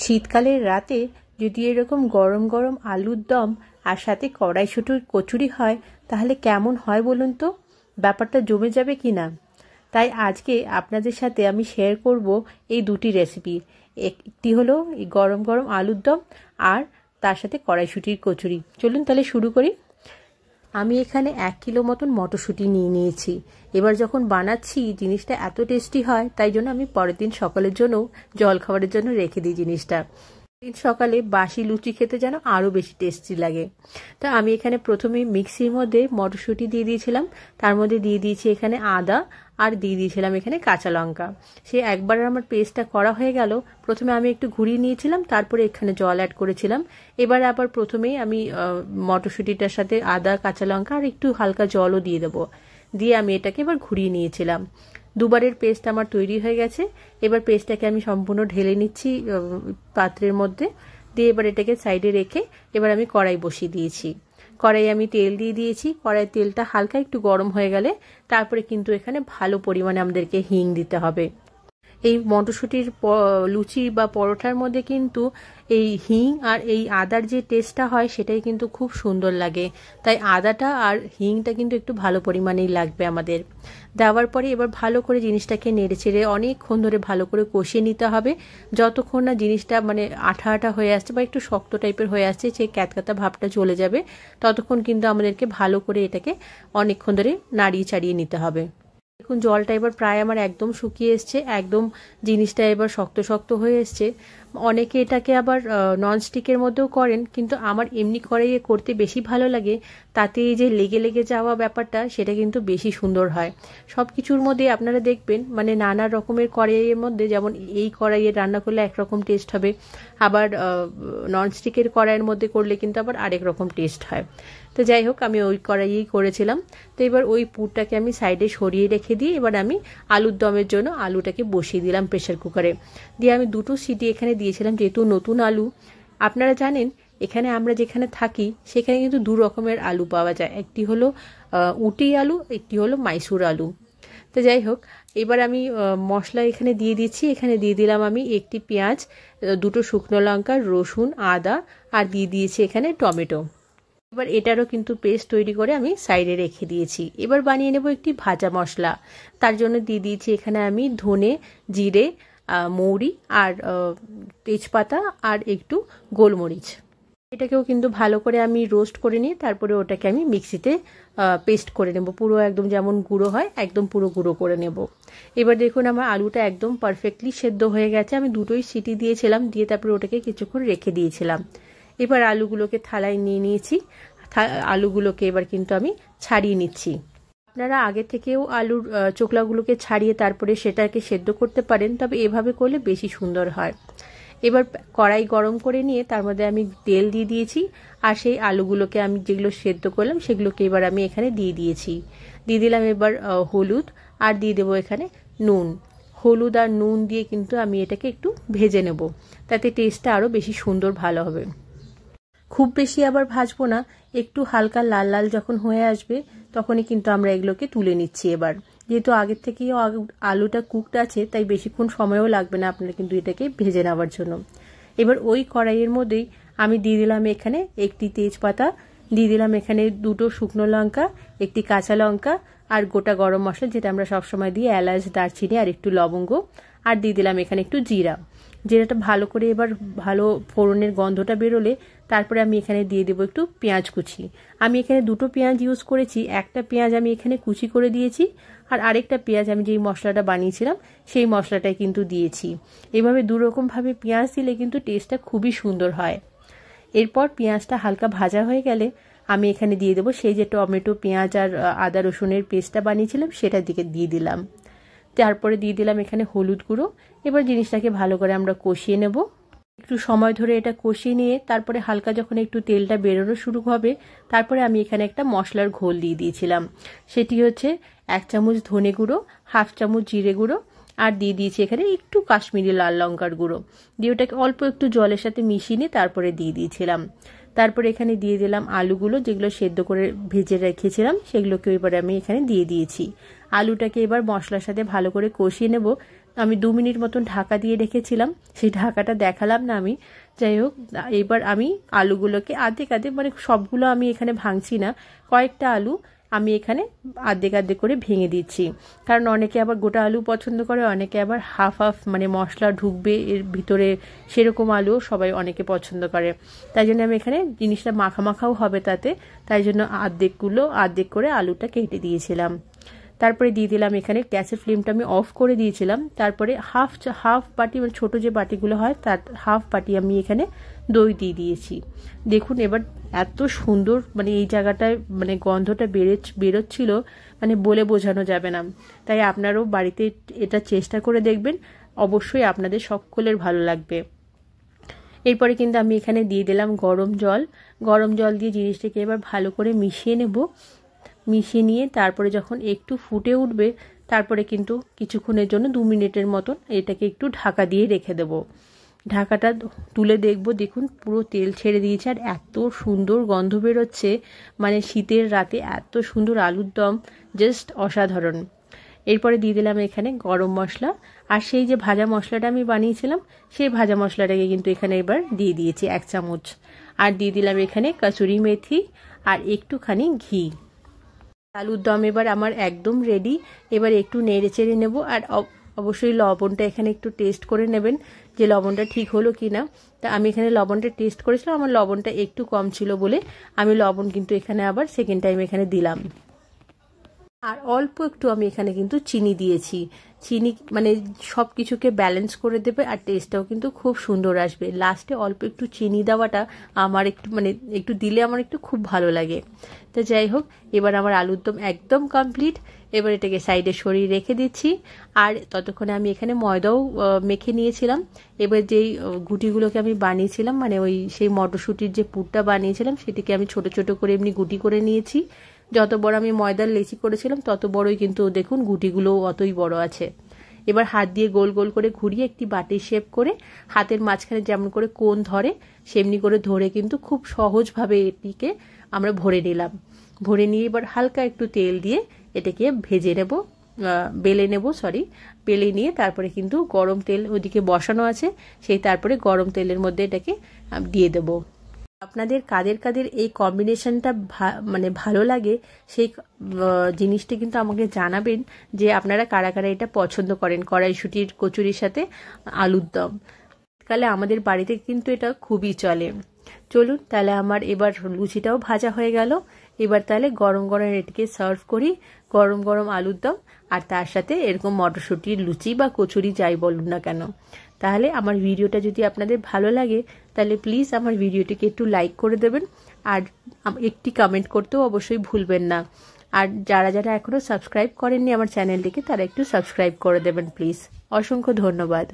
শীতকালের রাতে যদি এরকম গরম গরম আলুর দম আর সাথে কড়াইশুঁটির কচুরি হয় তাহলে কেমন হয় বলুন তো, ব্যাপারটা জমে যাবে কি না। তাই আজকে আপনাদের সাথে আমি শেয়ার করব এই দুটি রেসিপি। একটি হলো এই গরম গরম আলুর দম আর তার সাথে কড়াইশুঁটির কচুরি। চলুন তাহলে শুরু করি। আমি এখানে 1 কিলো মতন মটরশুঁটি নিয়ে নিয়েছি। এবার যখন বানাচ্ছি জিনিসটা এত টেস্টি হয়, তাই জন্য আমি পরের দিন সকালের জন্য জলখাবারের জন্য রেখে দিই জিনিসটা। সকালে বাসি লুচি খেতে যেন আরও বেশি টেস্টি লাগে। তো আমি এখানে প্রথমে মিক্সির মধ্যে মটরশুঁটি দিয়ে দিয়েছিলাম, তার মধ্যে দিয়ে দিয়েছি এখানে আদা আর দিয়ে দিয়েছিলাম এখানে কাঁচা লঙ্কা। সে একবার আমার পেস্টটা করা হয়ে গেল। প্রথমে আমি একটু ঘুরিয়ে নিয়েছিলাম, তারপরে এখানে জল অ্যাড করেছিলাম। এবার আবার প্রথমেই আমি মটরশুঁটিটার সাথে আদা কাঁচা লঙ্কা আর একটু হালকা জলও দিয়ে দেবো। দিয়ে আমি এটাকে এবার ঘুরিয়ে নিয়েছিলাম। দুবারের পেস্ট আমার তৈরি হয়ে গেছে। এবার পেস্টটাকে আমি সম্পূর্ণ ঢেলে নিচ্ছি পাত্রের মধ্যে। দিয়ে এবার এটাকে সাইডে রেখে এবার আমি কড়াই বসিয়ে দিয়েছি। কড়াই আমি তেল দিয়ে দিয়েছি। কড়াইয়ের তেলটা হালকা একটু গরম হয়ে গেলে তারপরে কিন্তু এখানে ভালো পরিমাণে আমাদেরকে হিং দিতে হবে। এই মটরশুঁটির লুচি বা পরোটার মধ্যে কিন্তু এই হিং আর এই আদার যে টেস্টটা হয় সেটাই কিন্তু খুব সুন্দর লাগে। তাই আদাটা আর হিংটা কিন্তু একটু ভালো পরিমাণেই লাগবে আমাদের। দেওয়ার পরে এবার ভালো করে জিনিসটাকে নেড়ে ছেড়ে অনেকক্ষণ ধরে ভালো করে কষিয়ে নিতে হবে, যতক্ষণ না জিনিসটা মানে আঠা আঠা হয়ে আসছে বা একটু শক্ত টাইপের হয়ে আসছে, সেই ক্যাতক্যাতা ভাবটা চলে যাবে। ততক্ষণ কিন্তু আমাদেরকে ভালো করে এটাকে অনেকক্ষণ ধরে নাড়িয়ে চাড়িয়ে নিতে হবে। দেখুন জলটা এবার প্রায় আমার একদম শুকিয়ে এসছে, একদম জিনিসটা এবার শক্ত শক্ত হয়ে এসছে। অনেকে এটাকে আবার ননস্টিকের মধ্যেও করেন, কিন্তু আমার এমনি কড়াইয়ে করতে বেশি ভালো লাগে। তাতে এই যে লেগে লেগে যাওয়া ব্যাপারটা সেটা কিন্তু বেশি সুন্দর হয়। সব কিছুর মধ্যে আপনারা দেখবেন মানে নানা রকমের কড়াইয়ের মধ্যে, যেমন এই কড়াইয়ে রান্না করলে একরকম টেস্ট হবে, আবার ননস্টিকের কড়াইয়ের মধ্যে করলে কিন্তু আবার আরেক রকম টেস্ট হয়। তো যাই হোক, আমি ওই কড়াইয়েই করেছিলাম। তো এবার ওই পুরটাকে আমি সাইডে সরিয়ে রেখে দিয়ে এবার আমি আলুর দমের জন্য আলুটাকে বসিয়ে দিলাম প্রেশার কুকারে। দিয়ে আমি 2টো সিটি এখানে দিয়েছিলাম, যেহেতু নতুন আলু। আপনারা জানেন এখানে আমরা যেখানে থাকি সেখানে কিন্তু 2 রকমের আলু পাওয়া যায়, একটি হলো উটি আলু, একটি হলো মাইসুর আলু। তো যাই হোক, এবার আমি মশলা এখানে দিয়ে দিচ্ছি। এখানে দিয়ে দিলাম আমি 1টি পেঁয়াজ, 2টো শুকনো লঙ্কা, রসুন, আদা আর দিয়ে দিয়েছি এখানে টমেটো। এবার এটারও কিন্তু পেস্ট তৈরি করে আমি সাইডে রেখে দিয়েছি। এবার বানিয়ে নেব একটি ভাজা মশলা। তার জন্য দিয়ে দিয়েছি এখানে আমি ধনে, জিরে, মৌরি আর তেজপাতা আর একটু গোলমরিচ। এটাকেও কিন্তু ভালো করে আমি রোস্ট করে নিয়ে তারপরে ওটাকে আমি মিক্সিতে পেস্ট করে নেব, পুরো একদম যেমন গুঁড়ো হয় একদম পুরো গুঁড়ো করে নেব। এবার দেখুন আমার আলুটা একদম পারফেক্টলি সেদ্ধ হয়ে গেছে। আমি 2টোই সিটি দিয়েছিলাম, দিয়ে তারপরে ওটাকে কিছুক্ষণ রেখে দিয়েছিলাম। এবার আলুগুলোকে থালায় নিয়ে নিয়েছি। আলুগুলোকে এবার কিন্তু আমি ছাড়িয়ে নিচ্ছি। আপনারা আগে থেকেও আলুর চোকলাগুলোকে ছাড়িয়ে তারপরে সেটাকে সেদ্ধ করতে পারেন, তবে এভাবে করলে বেশি সুন্দর হয়। এবার কড়াই গরম করে নিয়ে তার মধ্যে আমি তেল দিয়ে দিয়েছি, আর সেই আলুগুলোকে আমি যেগুলো সেদ্ধ করলাম সেগুলোকে এবার আমি এখানে দিয়ে দিয়েছি। দিয়ে দিলাম এবার হলুদ, আর দিয়ে দেবো এখানে নুন। হলুদ আর নুন দিয়ে কিন্তু আমি এটাকে একটু ভেজে নেব, তাতে টেস্টটা আরও বেশি সুন্দর ভালো হবে। খুব বেশি আবার ভাজবো না, একটু হালকা লাল লাল যখন হয়ে আসবে তখনই কিন্তু আমরা এগুলোকে তুলে নিচ্ছি। এবার যেহেতু আগের থেকেই আলুটা কুকড আছে, তাই বেশিক্ষণ সময়ও লাগবে না আপনারা কিন্তু এটাকে ভেজে নেওয়ার জন্য। এবার ওই কড়াইয়ের মধ্যেই আমি দিয়ে দিলাম এখানে 1টি তেজপাতা, দিয়ে দিলাম এখানে 2টো শুকনো লঙ্কা, 1টি কাঁচা লঙ্কা আর গোটা গরম মশলা, যেটা আমরা সবসময় দিই, এলাচ, দারচিনি আর একটু লবঙ্গ, আর দিয়ে দিলাম এখানে একটু জিরা। জিরাটা ভালো করে এবার ভালো ফোড়নের গন্ধটা বেরোলে তারপরে আমি এখানে দিয়ে দেবো একটু পেঁয়াজ কুচি। আমি এখানে 2টো পেঁয়াজ ইউজ করেছি। একটা পেঁয়াজ আমি এখানে কুচি করে দিয়েছি, আর আরেকটা পেঁয়াজ আমি যেই মশলাটা বানিয়েছিলাম সেই মশলাটাই কিন্তু দিয়েছি। এইভাবে 2 রকমভাবে পেঁয়াজ দিলে কিন্তু টেস্টটা খুবই সুন্দর হয়। এরপর পেঁয়াজটা হালকা ভাজা হয়ে গেলে আমি এখানে দিয়ে দেবো সেই যে টমেটো, পেঁয়াজ আর আদা রসুনের পেস্টটা বানিয়েছিলাম সেটার দিকে দিয়ে দিলাম। তারপরে দিয়ে দিলাম এখানে হলুদ গুঁড়ো। এবার জিনিসটাকে ভালো করে আমরা কষিয়ে নেব। একটু সময় ধরে এটা কষিয়ে নিয়ে তারপরে হালকা যখন একটু তেলটা বেরোনো শুরু হবে তারপরে আমি এখানে একটা মশলার ঘোল দিয়ে দিয়েছিলাম। সেটি হচ্ছে 1 চামচ ধনে গুঁড়ো, 1/2 চামচ জিরে গুঁড়ো, আর দিয়ে দিয়েছি এখানে একটু কাশ্মীরি লাল লঙ্কার গুঁড়ো। দিয়ে ওটাকে অল্প একটু জলের সাথে মিশিয়ে নিয়ে তারপরে দিয়ে দিয়েছিলাম। তারপরে এখানে দিয়ে দিলাম আলুগুলো, যেগুলো সেদ্ধ করে ভেজে রেখেছিলাম সেগুলোকে এবার আমি এখানে দিয়ে দিয়েছি। আলুটাকে এবার মশলার সাথে ভালো করে কষিয়ে নেব, আমি 2 মিনিট মতন ঢাকা দিয়ে রেখেছিলাম, সেই ঢাকাটা দেখালাম না আমি। যাই হোক, এবার আমি আলুগুলোকে আর্ধেক মানে সবগুলো আমি এখানে ভাঙছি না, কয়েকটা আলু আমি এখানে আর্ধেক করে ভেঙে দিচ্ছি। কারণ অনেকে আবার গোটা আলু পছন্দ করে, অনেকে আবার হাফ মানে মশলা ঢুকবে এর ভিতরে সেরকম আলুও সবাই অনেকে পছন্দ করে। তাই জন্য আমি এখানে জিনিসটা মাখাও হবে তাতে, তাই জন্য আর্ধেক করে আলুটা কেটে দিয়েছিলাম। তারপরে দিয়ে দিলাম এখানে, গ্যাসের ফ্লেমটা আমি অফ করে দিয়েছিলাম। তারপরে হাফ বাটি মানে ছোটো যে বাটিগুলো হয় তার হাফ বাটি আমি এখানে দই দিয়ে দিয়েছি। দেখুন এবার এত সুন্দর মানে এই জায়গাটায় মানে গন্ধটা বেরোচ্ছিল, মানে বলে বোঝানো যাবে না। তাই আপনারাও বাড়িতে এটা চেষ্টা করে দেখবেন, অবশ্যই আপনাদের সকলের ভালো লাগবে। এরপরে কিন্তু আমি এখানে দিয়ে দিলাম গরম জল দিয়ে জিনিসটাকে এবার ভালো করে মিশিয়ে নেব। মিশিয়ে নিয়ে তারপরে যখন একটু ফুটে উঠবে, তারপরে কিন্তু কিছুক্ষণের জন্য 2 মিনিটের মতন এটাকে একটু ঢাকা দিয়ে রেখে দেব। ঢাকাটা তুলে দেখব, দেখুন পুরো তেল ছেড়ে দিয়েছে আর এত সুন্দর গন্ধ বেরোচ্ছে, মানে শীতের রাতে এত সুন্দর আলুর দম, জাস্ট অসাধারণ। এরপরে দিয়ে দিলাম এখানে গরম মশলা, আর সেই যে ভাজা মশলাটা আমি বানিয়েছিলাম সেই ভাজা মশলাটাকে কিন্তু এখানে এবার দিয়ে দিয়েছি 1 চামচ। আর দিয়ে দিলাম এখানে কসুরি মেথি আর একটুখানি ঘি। আলুর দম এবার আমার একদম রেডি। এবার একটু নেড়ে চেড়ে নেব, আর অবশ্যই লবণটা এখানে একটু টেস্ট করে নেবেন যে লবণটা ঠিক হলো কি না। তা আমি এখানে লবণটা টেস্ট করেছিলাম, আমার লবণটা একটু কম ছিল বলে আমি লবণ কিন্তু এখানে আবার সেকেন্ড টাইম এখানে দিলাম। আর অল্প একটু আমি এখানে কিন্তু চিনি দিয়েছি। চিনি মানে সব কিছুকে ব্যালেন্স করে দেবে আর টেস্টটাও কিন্তু খুব সুন্দর আসবে। লাস্টে অল্প একটু চিনি দেওয়াটা আমার একটু দিলে আমার একটু খুব ভালো লাগে। তো যাই হোক, এবার আমার আলুর দম একদম কমপ্লিট। এবার এটাকে সাইডে সরিয়ে রেখে দিচ্ছি। আর ততক্ষণে আমি এখানে ময়দাও মেখে নিয়েছিলাম। এবার যেই গুটিগুলোকে আমি বানিয়েছিলাম, মানে সেই মটরশুঁটির যে পুরটা বানিয়েছিলাম সেটিকে আমি ছোট ছোট করে এমনি গুটি করে নিয়েছি। যত বড় আমি ময়দার লেচি করেছিলাম তত বড়ই কিন্তু দেখুন গুটিগুলো অতই বড় আছে। এবার হাত দিয়ে গোল গোল করে ঘুরিয়ে একটি বাটির শেপ করে হাতের মাঝখানে যেমন করে কোণ ধরে সেমনি করে ধরে কিন্তু খুব সহজভাবে এটিকে আমরা ভরে নিলাম। ভরে নিয়ে এবার হালকা একটু তেল দিয়ে এটাকে ভেজে নেব, বেলে নিয়ে তারপরে কিন্তু গরম তেল ওদিকে বসানো আছে, তারপরে গরম তেলের মধ্যে এটাকে দিয়ে দেবো। আপনাদের কাদের এই কম্বিনেশনটা মানে ভালো লাগে সেই জিনিসটা কিন্তু আমাকে জানাবেন, যে আপনারা কারা এটা পছন্দ করেন কড়াইশুঁটির কচুরির সাথে আলুর দম। কালে আমাদের বাড়িতে কিন্তু এটা খুবই চলে। চলুন তাহলে আমার এবার লুচিটাও ভাজা হয়ে গেল। এবার তাহলে গরম এটিকে সার্ভ করি, গরম আলুর দম আর তার সাথে এরকম মটরশুঁটির লুচি বা কচুরি যাই বলুন না কেন। তাহলে আমার ভিডিওটা যদি আপনাদের ভালো লাগে তাহলে প্লিজ আমার ভিডিওটিকে একটু লাইক করে দেবেন, আর একটি কমেন্ট করতেও অবশ্যই ভুলবেন না। আর যারা এখনও সাবস্ক্রাইব করেননি আমার চ্যানেলটিকে তারা একটু সাবস্ক্রাইব করে দেবেন প্লিজ। অসংখ্য ধন্যবাদ।